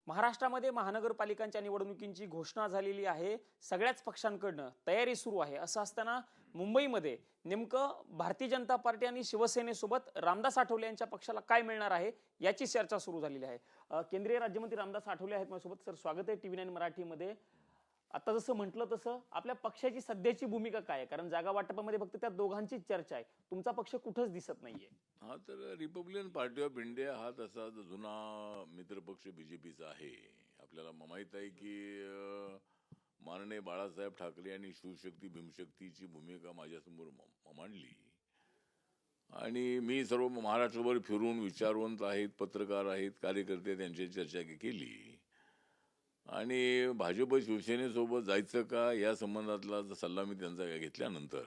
महाराष्ट्रामध्ये महानगरपालिकांच्या निवडणुकींची घोषणा झालेली आहे. सगळ्याच पक्षांकडनं तयारी सुरू आहे. असं असताना मुंबईमध्ये नेमकं भारतीय जनता पार्टी आणि शिवसेनेसोबत रामदास आठवले यांच्या पक्षाला काय मिळणार आहे याची चर्चा सुरू झालेली आहे. केंद्रीय राज्यमंत्री रामदास आठवले आहेत माझ्यासोबत. सर, स्वागत आहे TV9 मराठीमध्ये. आता जसं म्हटलं तसं आपल्या पक्षाची सध्याची भूमिका काय आहे? कारण जागा वाटपामध्ये फक्त त्या दोघांचीच चर्चा आहे. तुमचा पक्ष कुठंच दिसत नाहीये. हा तर रिपब्लिकन पार्टी ऑफ इंडिया हा तसा जुना मित्रपक्ष बीजेपीचा आहे. आपल्याला माहित आहे की माननीय बाळासाहेब ठाकरे यांनी शिवशक्ती भीमशक्तीची भूमिका माझ्यासमोर मांडली आणि मी सर्व महाराष्ट्रभर फिरून विचारवंत आहेत, पत्रकार आहेत, कार्यकर्ते त्यांची चर्चा केली आणि भाजप शिवसेनेसोबत जायचं का या संबंधातला सल्ला मी त्यांचा घेतल्यानंतर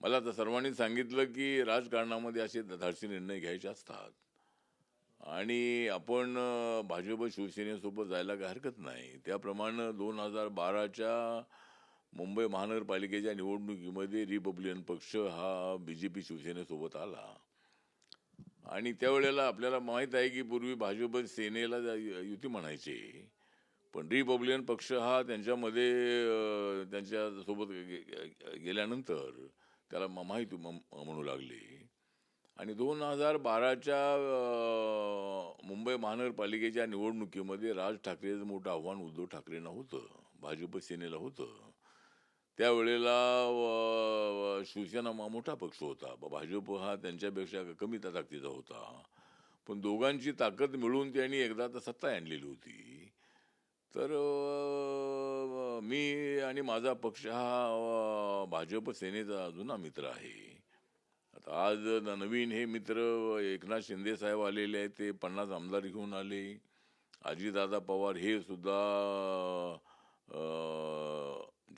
मला तर सर्वांनी सांगितलं की राजकारणामध्ये असे धाडसी निर्णय घ्यायचे असतात आणि आपण भाजप शिवसेनेसोबत जायला काही हरकत नाही. त्याप्रमाणे 2012च्या मुंबई महानगरपालिकेच्या निवडणुकीमध्ये रिपब्लिकन पक्ष हा BJP शिवसेनेसोबत आला आणि त्यावेळेला आपल्याला माहीत आहे की पूर्वी भाजप सेनेला युती म्हणायचे, पण रिपब्लिकन पक्ष हा त्यांच्यामध्ये त्यांच्यासोबत गेल्यानंतर त्याला माहिती म्हणू लागले आणि 2012च्या मुंबई महानगरपालिकेच्या निवडणुकीमध्ये राज ठाकरेचं मोठं आव्हान उद्धव ठाकरेंना होतं, भाजप सेनेला होतं. त्यावेळेला शिवसेना मोठा पक्ष होता, भाजप हा त्यांच्यापेक्षा कमी ताकदीचा होता, पण दोघांची ताकद मिळून त्यांनी एकदा तर सत्ता आणलेली होती. तर मी आणि माझा पक्ष हा भाजप सेनेचा जुना मित्र आहे. आता आज नवीन हे मित्र एकनाथ शिंदे साहेब आलेले आहेत, ते 50 आमदार घेऊन आले. अजितदादा पवार हे सुद्धा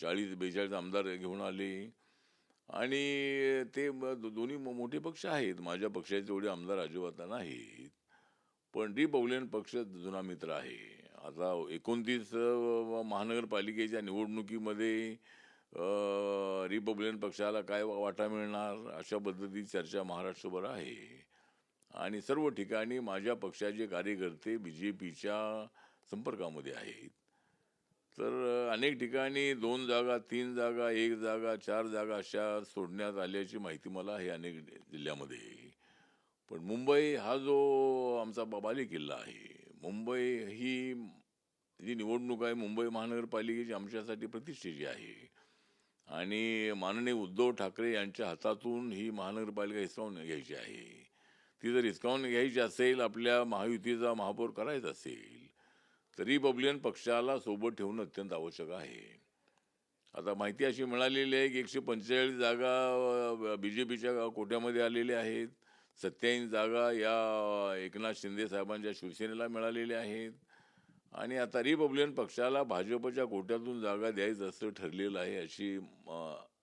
40-42 आमदार घेऊन आले आणि ते दोन्ही मोठे पक्ष आहेत. माझ्या पक्षाचे एवढे आमदार अजिबात नाहीत, पण रिपब्लिकन पक्ष जुना मित्र आहे. आता 29 महानगरपालिकेच्या निवडणुकीमध्ये रिपब्लिकन पक्षाला काय वाटा मिळणार अशा पद्धतीची चर्चा महाराष्ट्रभर आहे आणि सर्व ठिकाणी माझ्या पक्षाचे कार्यकर्ते BJPच्या संपर्कामध्ये आहेत. तर अनेक ठिकाणी 2 जागा, 3 जागा, 1 जागा, 4 जागा अशा सोडण्यात आल्याची माहिती मला आहे अनेक जिल्ह्यामध्ये. पण मुंबई हा जो आमचा बालेकिल्ला आहे, मुंबई ही जी निवडणूक आहे मुंबई महानगरपालिकेची आमच्यासाठी प्रतिष्ठेची आहे आणि माननीय उद्धव ठाकरे यांच्या हातातून ही महानगरपालिका हिसकावून घ्यायची आहे. ती जर हिसकावून घ्यायची असेल, आपल्या महायुतीचा महापौर करायचा असेल, तर रिपब्लिकन पक्षाला सोबत ठेवणं अत्यंत आवश्यक आहे. आता माहिती अशी मिळालेली आहे की 145 जागा BJPच्या कोट्यामध्ये आलेल्या आहेत. 87 जागा या एकनाथ शिंदे साहेबांच्या शिवसेनेला मिळालेल्या आहेत आणि आता रिपब्लिकन पक्षाला भाजपच्या कोट्यातून जागा द्यायचं असं ठरलेलं आहे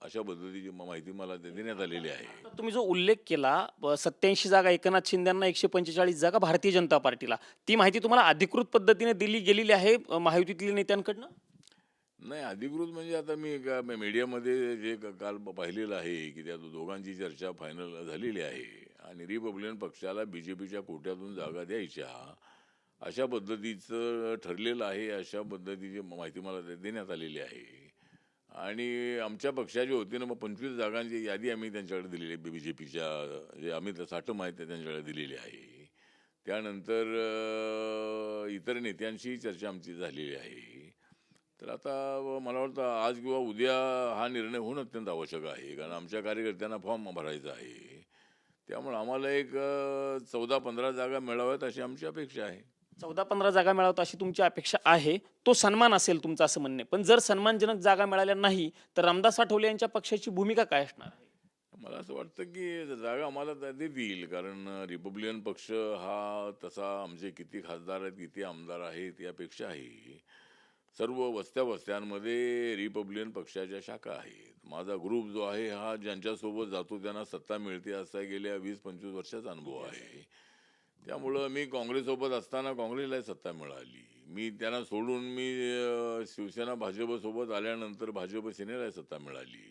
अशा पद्धतीची माहिती मला देण्यात आलेली आहे. तुम्ही जो उल्लेख केला 87 जागा एकनाथ शिंदेंना, 145 जागा भारतीय जनता पार्टीला, ती माहिती तुम्हाला अधिकृत पद्धतीने दिली गेलेली आहे महायुतीतल्या नेत्यांकडनं? नाही, अधिकृत म्हणजे आता मी मीडियामध्ये जे काल पाहिलेलं आहे की त्या दोघांची चर्चा फायनल झालेली आहे आणि रिपब्लिकन पक्षाला BJPच्या कोट्यातून जागा द्यायच्या अशा पद्धतीचं ठरलेलं आहे, अशा पद्धतीची माहिती मला देण्यात आलेली आहे आणि आमच्या पक्षाच्या वतीनं मग 25 जागांची यादी आम्ही त्यांच्याकडे दिलेली आहे. BJPच्या जे अमित साटम आहेत त्यांच्याकडे दिलेली आहे. त्यानंतर इतर नेत्यांशी चर्चा आमची झालेली आहे. तर आता मला वाटतं आज किंवा उद्या हा निर्णय होणं अत्यंत आवश्यक आहे, कारण आमच्या कार्यकर्त्यांना फॉर्म भरायचा आहे. त्यामुळे आम्हाला एक 14-15 जागा मिळाव्यात अशी आमची अपेक्षा आहे. 14-15 जागा मिळाव्यात अशी तुमची अपेक्षा आहे, तो सन्मान असेल तुमचं असं म्हणणे. पण जर सन्मानजनक जागा मिळाल्या नाही तर रामदास आठवले यांच्या पक्षाची भूमिका काय असणार आहे? मला असं वाटतं की जागा आम्हाला देतील, कारण रिपब्लिकन पक्ष हा तसा आमचे किती खासदार आहेत, किती आमदार आहेत यापेक्षाही सर्व वस्त्यांमध्ये रिपब्लिकन पक्षाच्या शाखा आहेत. माझा ग्रुप जो आहे हा ज्यांच्यासोबत जातो त्यांना सत्ता मिळते असा गेल्या 20-25 वर्षाचा अनुभव आहे. त्यामुळं मी काँग्रेससोबत असताना काँग्रेसलाही सत्ता मिळाली. मी त्यांना सोडून मी शिवसेना भाजपसोबत आल्यानंतर भाजप सेनेलाही सत्ता मिळाली.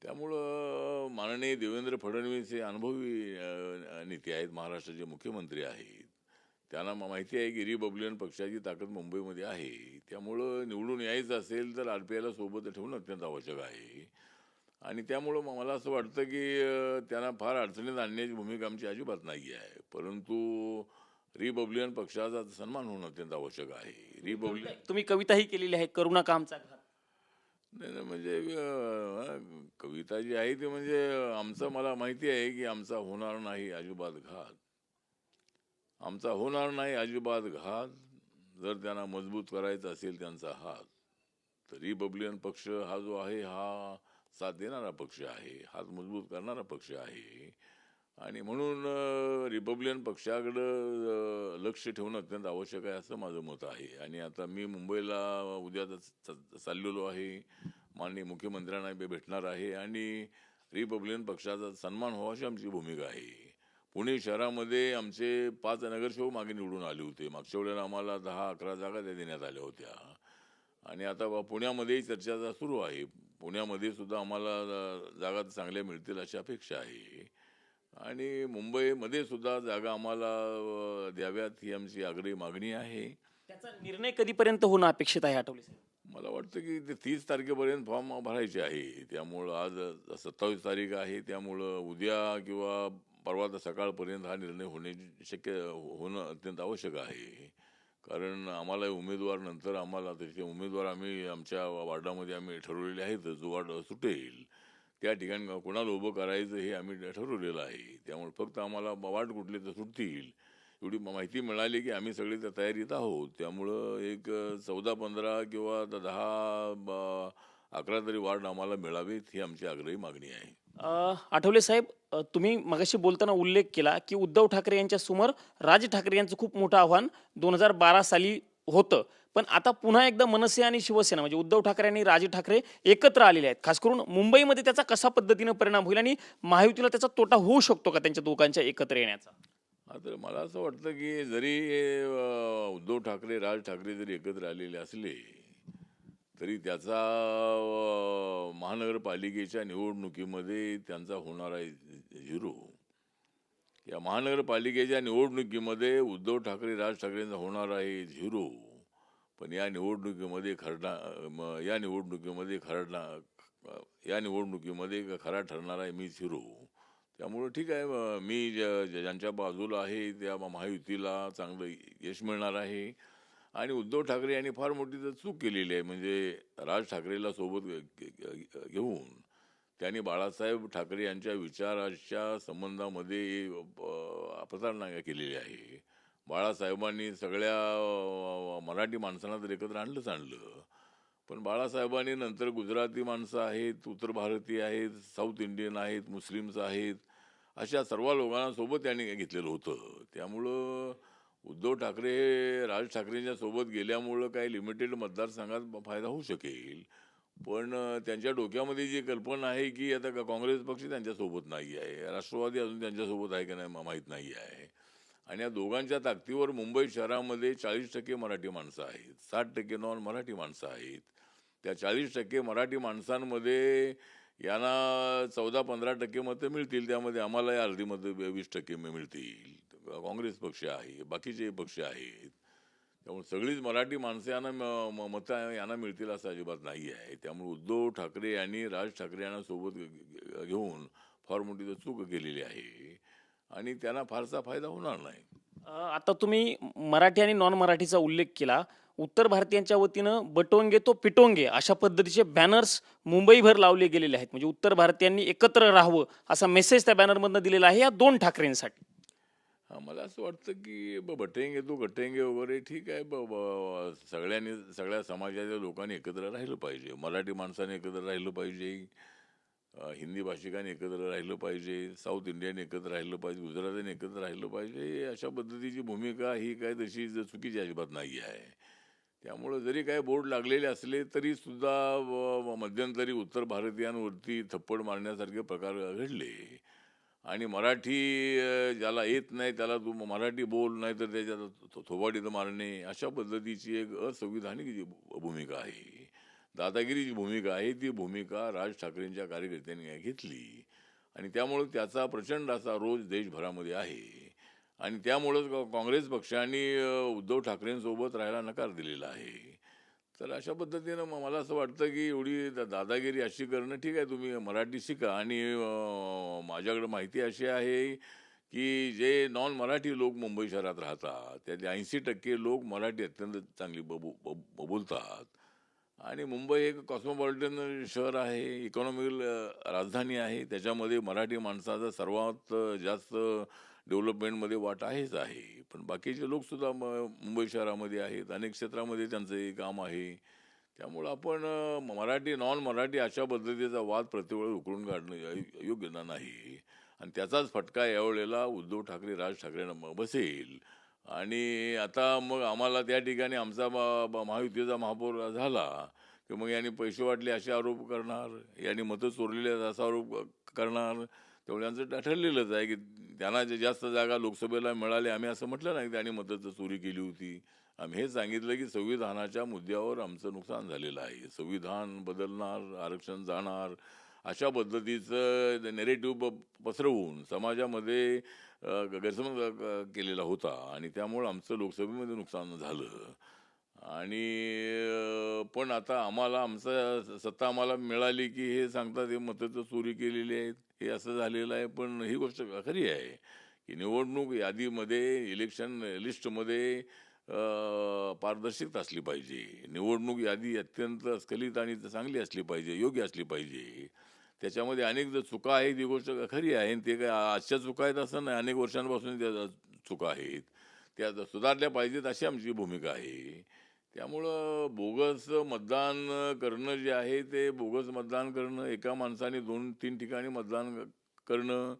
त्यामुळं माननीय देवेंद्र फडणवीस हे अनुभवी नेते आहेत, महाराष्ट्राचे मुख्यमंत्री आहेत. त्यांना माहिती आहे की रिपब्लिकन पक्षाची ताकद मुंबईमध्ये आहे. त्यामुळं निवडून यायचं असेल तर RPIला सोबत ठेवणं अत्यंत आवश्यक आहे. आणि त्यामुळं मला असं वाटतं की त्यांना फार अडचणीत आणण्याची भूमिका आमची अजिबात नाही आहे. परंतु रिपब्लिकन पक्षाचा सन्मान होणं अत्यंत आवश्यक आहे. तुम्ही कविताही केलेली आहे, करुणा कामचा घात. नाही नाही, म्हणजे कविता जी आहे ती म्हणजे आमचं मला माहिती आहे की आमचा होणार नाही अजिबात घात. आमचा होणार नाही अजिबात घात. जर त्यांना मजबूत करायचा असेल त्यांचा हात, तर रिपब्लिकन पक्ष हा जो आहे हा साथ देणारा पक्ष आहे, हात मजबूत करणारा पक्ष आहे. आणि म्हणून रिपब्लिकन पक्षाकडं लक्ष ठेवणं अत्यंत आवश्यक आहे असं माझं मत आहे. आणि आता मी मुंबईला उद्या चाललेलो आहे. माननीय मुख्यमंत्र्यांना भेटणार आहे आणि रिपब्लिकन पक्षाचा सन्मान व्हावा अशी आमची भूमिका आहे. पुणे शहरामध्ये आमचे 5 नगरसेवक मागे निवडून आले होते. मागच्या वेळेला आम्हाला 10-11 जागा त्या देण्यात आल्या होत्या. आणि आता पुण्यामध्येही चर्चा सुरू आहे. पुण्यामध्ये सुद्धा आम्हाला जागा चांगल्या मिळतील अशी अपेक्षा आहे. आणि मुंबईमध्ये सुद्धा जागा आम्हाला द्याव्यात ही आमची आग्रही मागणी आहे. त्याचा निर्णय कधीपर्यंत होणं अपेक्षित आहे आठवले साहेब? मला वाटतं की ते 30 तारखेपर्यंत फॉर्म भरायचे आहे. त्यामुळं आज 27 तारीख आहे. त्यामुळं उद्या किंवा परवा सकाळपर्यंत हा निर्णय होणं अत्यंत आवश्यक आहे. कारण आम्हाला उमेदवार नंतर आम्हाला त्याचे उमेदवार आम्ही आमच्या वार्डामध्ये आम्ही ठरवलेले आहेत. जो वार्ड सुटेल त्या ठिकाणी कोणाला उभं करायचं हे आम्ही ठरवलेलं आहे. त्यामुळे फक्त आम्हाला वार्ड कुठले तर सुटतील एवढी माहिती मिळाली की आम्ही सगळे त्या तयारीत आहोत. त्यामुळं एक 14-15 किंवा 10-11 तरी वार्ड आम्हाला मिळावेत ही आमची आग्रही मागणी आहे. आठवले साहेब, तुम्ही मगाशी बोलताना उल्लेख केला की उद्धव ठाकरे यांच्या समोर राज ठाकरे यांचं खूप मोठं आव्हान 2012 साली होतं. पण आता पुन्हा एकदा मनसे आणि शिवसेना म्हणजे उद्धव ठाकरे आणि राज ठाकरे एकत्र आलेले आहेत. खास करून मुंबईमध्ये त्याचा कसा पद्धतीनं परिणाम होईल आणि महायुतीला त्याचा तोटा होऊ शकतो का त्यांच्या दोघांच्या एकत्र येण्याचा? आता मला असं वाटतं की जरी उद्धव ठाकरे राज ठाकरे जरी एकत्र आलेले असले तरी त्याचा महानगरपालिकेच्या निवडणुकीमध्ये त्यांचा होणार आहे 0. या महानगरपालिकेच्या निवडणुकीमध्ये उद्धव ठाकरे राज ठाकरेंचा होणार आहे 0. पण या निवडणुकीमध्ये खरा ठरणार आहे मी 0. त्यामुळं ठीक आहे, मी ज्यांच्या बाजूला आहे त्या महायुतीला चांगलं यश मिळणार आहे. आणि उद्धव ठाकरे यांनी फार मोठी चूक केलेली आहे. म्हणजे राज ठाकरेला सोबत घेऊन त्यांनी बाळासाहेब ठाकरे यांच्या विचाराच्या संबंधामध्ये प्रतारणा केलेली आहे. बाळासाहेबांनी सगळ्या मराठी माणसांना तर एकत्र आणलं. पण बाळासाहेबांनी नंतर गुजराती माणसं आहेत, उत्तर भारतीय आहेत, साऊथ इंडियन आहेत, मुस्लिम्स आहेत, अशा सर्व लोकांना सोबत त्यांनी घेतलेलं होतं. त्यामुळं उद्धव ठाकरे हे राज ठाकरेंच्या सोबत गेल्यामुळं काही लिमिटेड मतदारसंघात फायदा होऊ शकेल. पण त्यांच्या डोक्यामध्ये जी कल्पना आहे की आता काँग्रेस पक्ष त्यांच्यासोबत नाही आहे, राष्ट्रवादी अजून त्यांच्यासोबत आहे की नाही माहीत नाही आहे. आणि या दोघांच्या ताकदीवर मुंबई शहरामध्ये 40% मराठी माणसं आहेत, 60% नॉन मराठी माणसं आहेत. त्या 40% मराठी माणसांमध्ये यांना 14-15% मतं मिळतील. त्यामध्ये आम्हालाही अर्धी मतं 20% मिळतील. काँग्रेस पक्ष आहे, बाकीचे पक्ष आहेत. त्यामुळे सगळीच मराठी माणसं यांना मतं यांना मिळतील असं अजिबात नाही आहे. त्यामुळे उद्धव ठाकरे यांनी राज ठाकरे यांना सोबत घेऊन फार मोठी चूक केलेली आहे आणि त्यांना फारसा फायदा होणार नाही. आता तुम्ही मराठी आणि नॉन मराठीचा उल्लेख केला. उत्तर भारतीयांच्या वतीनं बटोंगे तो पिटोंगे अशा पद्धतीचे बॅनर्स मुंबईभर लावले गेलेले आहेत. म्हणजे उत्तर भारतीयांनी एकत्र राहावं असा मेसेज त्या बॅनरमधनं दिलेला आहे या 2 ठाकरेंसाठी. मला असं वाटतं की बटेंगे तो गटेंगे वगैरे ठीक आहे. सगळ्या समाजाच्या लोकांनी एकत्र राहिलं पाहिजे. मराठी माणसाने एकत्र राहिलं पाहिजे, हिंदी भाषिकांनी एकत्र राहिलं पाहिजे, साऊथ इंडियन एकत्र राहिलं पाहिजे, गुजरातीने एकत्र राहिलं पाहिजे. अशा पद्धतीची भूमिका ही काय तशी चुकीची अजिबात नाही आहे. त्यामुळं जरी काही बोर्ड लागलेले असले तरी सुद्धा मध्यंतरी उत्तर भारतीयांवरती थप्पड मारण्यासारखे प्रकार घडले. आणि मराठी ज्याला येत नाही त्याला तू मराठी बोल, नाही तर त्याच्यात थोबाडीत मारणे, अशा पद्धतीची एक असंविधानिक जी भूमिका आहे, दादागिरीची भूमिका आहे, ती भूमिका राज ठाकरेंच्या कार्यकर्त्यांनी घेतली. आणि त्यामुळे त्याचा प्रचंड असा रोज देशभरामध्ये आहे. आणि त्यामुळंच काँग्रेस पक्षाने उद्धव ठाकरेंसोबत राहायला नकार दिलेला आहे. तर अशा पद्धतीनं मला असं वाटतं की एवढी दादागिरी अशी करणं ठीक आहे, तुम्ही मराठी शिका. आणि माझ्याकडे माहिती अशी आहे की जे नॉन मराठी लोक मुंबई शहरात राहतात त्यातले 80% लोक मराठी अत्यंत चांगली बोलतात. आणि मुंबई एक कॉस्मोपॉलिटन शहर आहे, इकॉनॉमिकल राजधानी आहे. त्याच्यामध्ये मराठी माणसाचा सर्वात जास्त डेव्हलपमेंटमध्ये वाटा आहेच आहे. पण बाकीचे लोकसुद्धा मुंबई शहरामध्ये आहेत, अनेक क्षेत्रामध्ये त्यांचं हे काम आहे. त्यामुळं आपण मराठी नॉन मराठी अशा पद्धतीचा वाद प्रतिवेळ उकळून काढणं योग्य नाही. आणि त्याचाच फटका यावेळेला उद्धव ठाकरे, राज ठाकरेंना बसेल. आणि आता मग आम्हाला त्या ठिकाणी आमचा महायुतीचा महापौर झाला की मग यांनी पैसे वाटले असे आरोप करणार, यांनी मतं चोरलेले असा आरोप करणार. त्यामुळे यांचं ठरलेलंच आहे की त्यांना जे जास्त जागा लोकसभेला मिळाल्या, आम्ही असं म्हटलं नाही की त्यांनी मतं चोरी केली होती. आम्ही हे सांगितलं की संविधानाच्या मुद्द्यावर आमचं नुकसान झालेलं आहे, संविधान बदलणार, आरक्षण जाणार, अशा पद्धतीचं नेरेटिव्ह पसरवून समाजामध्ये गैरसमज केलेला होता. आणि त्यामुळं आमचं लोकसभेमध्ये नुकसान झालं. आणि पण आता आम्हाला सत्ता आम्हाला मिळाली की हे सांगतात हे मतं तर चोरी केलेली आहेत, हे असं झालेलं आहे. पण ही गोष्ट खरी आहे की निवडणूक यादीमध्ये, इलेक्शन लिस्टमध्ये पारदर्शकता असली पाहिजे. निवडणूक यादी अत्यंत स्खलित आणि चांगली असली पाहिजे, योग्य असली पाहिजे. त्याच्यामध्ये अनेक जर चुका आहेत, ही गोष्ट खरी आहे. आणि ते काय आजच्या चुका आहेत असं नाही, अनेक वर्षांपासून त्या चुका आहेत, त्या सुधारल्या पाहिजेत अशी आमची भूमिका आहे. त्यामुळं बोगस मतदान करणं जे आहे ते बोगस मतदान करणं, एका माणसाने 2-3 ठिकाणी मतदान करणं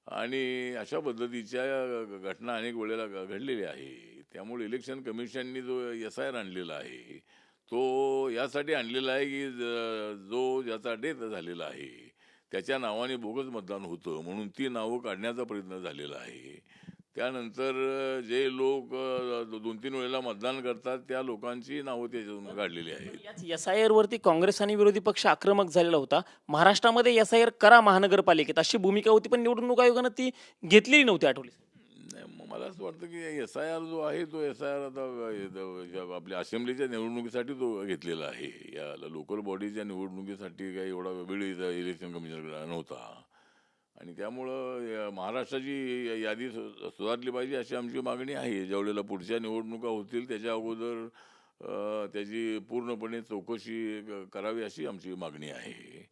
आणि अशा पद्धतीच्या घटना अनेक वेळेला घडलेल्या आहे. त्यामुळे इलेक्शन कमिशननी जो SIR आणलेला आहे तो यासाठी आणलेला आहे की जो ज्याचा डेथ झालेला आहे त्याच्या नावाने बोगस मतदान होतं म्हणून ती नावं काढण्याचा प्रयत्न झालेला आहे. त्यानंतर जे लोक 2-3 वेळेला मतदान करतात त्या लोकांची नावं त्याच्यातून काढलेली आहेत. याच SIR वरती काँग्रेस आणि विरोधी पक्ष आक्रमक झालेला होता. महाराष्ट्रामध्ये SIR करा महानगरपालिकेत अशी भूमिका होती, पण निवडणूक आयोगानं ती घेतलेली नव्हती. आठवली नाही, मला असं वाटतं की SIR जो आहे तो SIR आता आपल्या असेंब्लीच्या निवडणुकीसाठी तो घेतलेला आहे. या लोकल बॉडीच्या निवडणुकीसाठी काही एवढा वेळ इलेक्शन कमिशनर नव्हता. आणि त्यामुळं महाराष्ट्राची यादी सुधारली पाहिजे अशी आमची मागणी आहे. ज्यावेळेला पुढच्या निवडणुका होतील त्याच्या अगोदर त्याची पूर्णपणे चौकशी करावी अशी आमची मागणी आहे.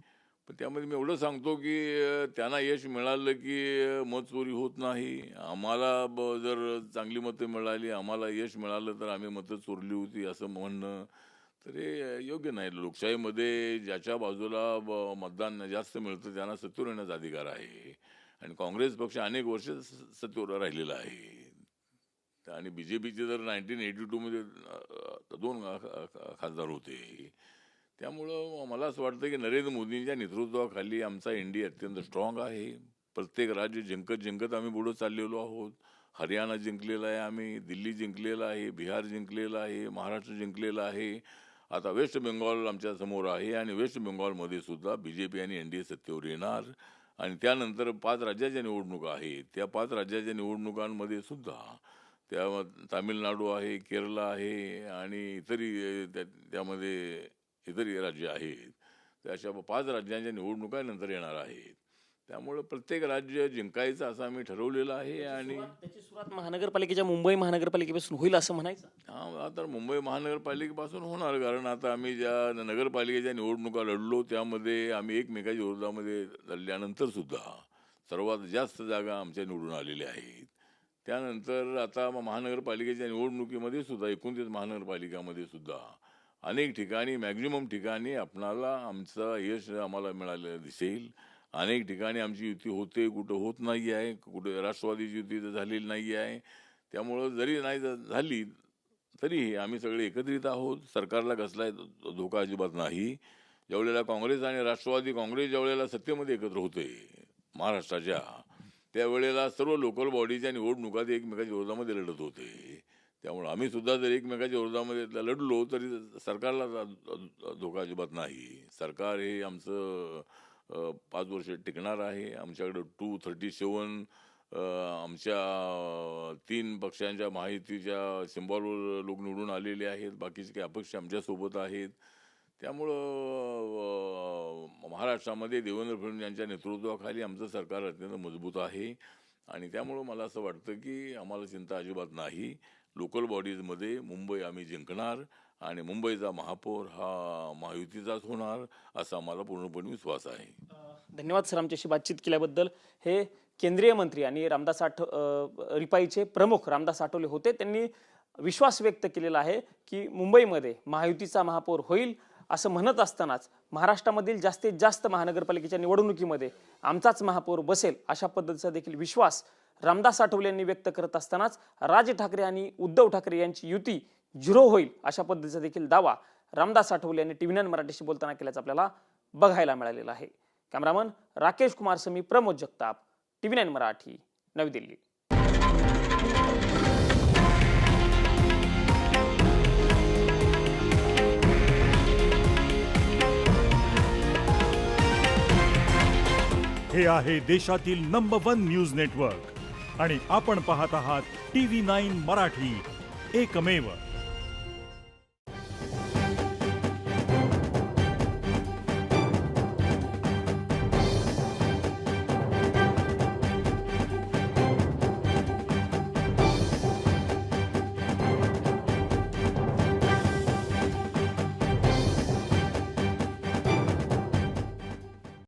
पण त्यामध्ये मी एवढं सांगतो की त्यांना यश मिळालं की मत चोरी होत नाही. आम्हाला जर चांगली मतं मिळाली, आम्हाला यश मिळालं तर आम्ही मतं चोरली होती असं म्हणणं तर हे योग्य नाही. लोकशाहीमध्ये ज्याच्या बाजूला मतदान जास्त मिळतं त्यांना सत्तेवर येण्याचा अधिकार आहे. आणि काँग्रेस पक्ष अनेक वर्ष सत्तेवर राहिलेला आहे. आणि BJPचे तर 1982 मध्ये 2 खासदार होते. त्यामुळं मला असं वाटतं की नरेंद्र मोदींच्या नेतृत्वाखाली आमचा NDA अत्यंत स्ट्रॉंग आहे. प्रत्येक राज्य जिंकत आम्ही पुढं चाललेलो आहोत. हरियाणा जिंकलेला आहे आम्ही, दिल्ली जिंकलेला आहे, बिहार जिंकलेला आहे, महाराष्ट्र जिंकलेला आहे. आता वेस्ट बेंगॉल आमच्या समोर आहे आणि वेस्ट बेंगॉलमध्ये सुद्धा BJP आणि NDA सत्तेवर येणार. आणि त्यानंतर 5 राज्याच्या निवडणुका आहेत. त्या 5 राज्याच्या निवडणुकांमध्ये सुद्धा त्या तामिळनाडू आहे, केरळ आहे आणि इतरही त्यामध्ये इतरही राज्य आहेत. तर अशा 5 राज्यांच्या निवडणुका नंतर येणार आहेत. त्यामुळे प्रत्येक राज्य जिंकायचं असं आम्ही ठरवलेलं आहे. आणि त्याची सुरुवात महानगरपालिकेच्या मुंबई महानगरपालिकेपासून होईल असं म्हणायचं. हा, तर मुंबई महानगरपालिकेपासून होणार. कारण आता आम्ही ज्या नगरपालिकेच्या निवडणुका लढलो त्यामध्ये आम्ही एकमेकाच्या विरोधामध्ये लढल्यानंतर सुद्धा सर्वात जास्त जागा आमच्या निवडून आलेल्या आहेत. त्यानंतर आता महानगरपालिकेच्या निवडणुकीमध्ये सुद्धा 29 महानगरपालिकामध्ये सुद्धा अनेक ठिकाणी, मॅक्झिमम ठिकाणी आपणाला आमचं यश आम्हाला मिळालेलं दिसेल. अनेक ठिकाणी आमची युती होते, कुठं होत नाही आहे, कुठे राष्ट्रवादीची युती झालेली नाही आहे. त्यामुळं जरी नाही झाली तरीही आम्ही सगळे एकत्रित आहोत. सरकारला कसलाही धोका अजिबात नाही. ज्यावेळेला काँग्रेस आणि राष्ट्रवादी काँग्रेस ज्यावेळेला सत्तेमध्ये एकत्र होते महाराष्ट्राच्या, त्यावेळेला सर्व लोकल बॉडीच्या निवडणुका ते एकमेकाच्या विरोधामध्ये लढत होते. त्यामुळे आम्ही सुद्धा जर एकमेकाच्या विरोधामध्ये लढलो तरी सरकारला धोका अजिबात नाही. सरकार हे आमचं 5 वर्ष टिकणार आहे. आमच्याकडे 237 आमच्या 3 पक्षांच्या महायुतीच्या सिम्बॉलवर लोक निवडून आलेले आहेत. बाकीचे काही अपक्ष आमच्यासोबत आहेत. त्यामुळं महाराष्ट्रामध्ये देवेंद्र फडणवीस यांच्या नेतृत्वाखाली आमचं सरकार अत्यंत मजबूत आहे आणि त्यामुळं मला असं वाटतं की आम्हाला चिंता अजिबात नाही. लोकल बॉडीजमध्ये मुंबई आम्ही जिंकणार आणि मुंबईचा महापौर हा महायुतीचाच होणार असा आम्हाला पूर्णपणे विश्वास आहे. धन्यवाद सर आमच्याशी बातचीत केल्याबद्दल. हे केंद्रीय मंत्री आणि रिपाईचे प्रमुख रामदास आठवले होते. त्यांनी विश्वास व्यक्त केलेला आहे की मुंबईमध्ये महायुतीचा महापौर होईल असं म्हणत असतानाच महाराष्ट्रामधील जास्तीत जास्त महानगरपालिकेच्या निवडणुकीमध्ये आमचाच महापौर बसेल अशा पद्धतीचा देखील विश्वास रामदास आठवले यांनी व्यक्त करत असतानाच राज ठाकरे आणि उद्धव ठाकरे यांची युती 0 होईल अशा पद्धतीचा देखील दावा रामदास आठवले यांनी TV9 मराठीशी बोलताना केल्याचं आपल्याला बघायला मिळालेलं आहे. कॅमेरामन राकेश कुमार समी, प्रमोद जगताप, TV9 मराठी, नवी दिल्ली. हे आहे देशातील नंबर 1 न्यूज नेटवर्क आणि आपण पाहत आहात TV9 मराठी, एकमेव.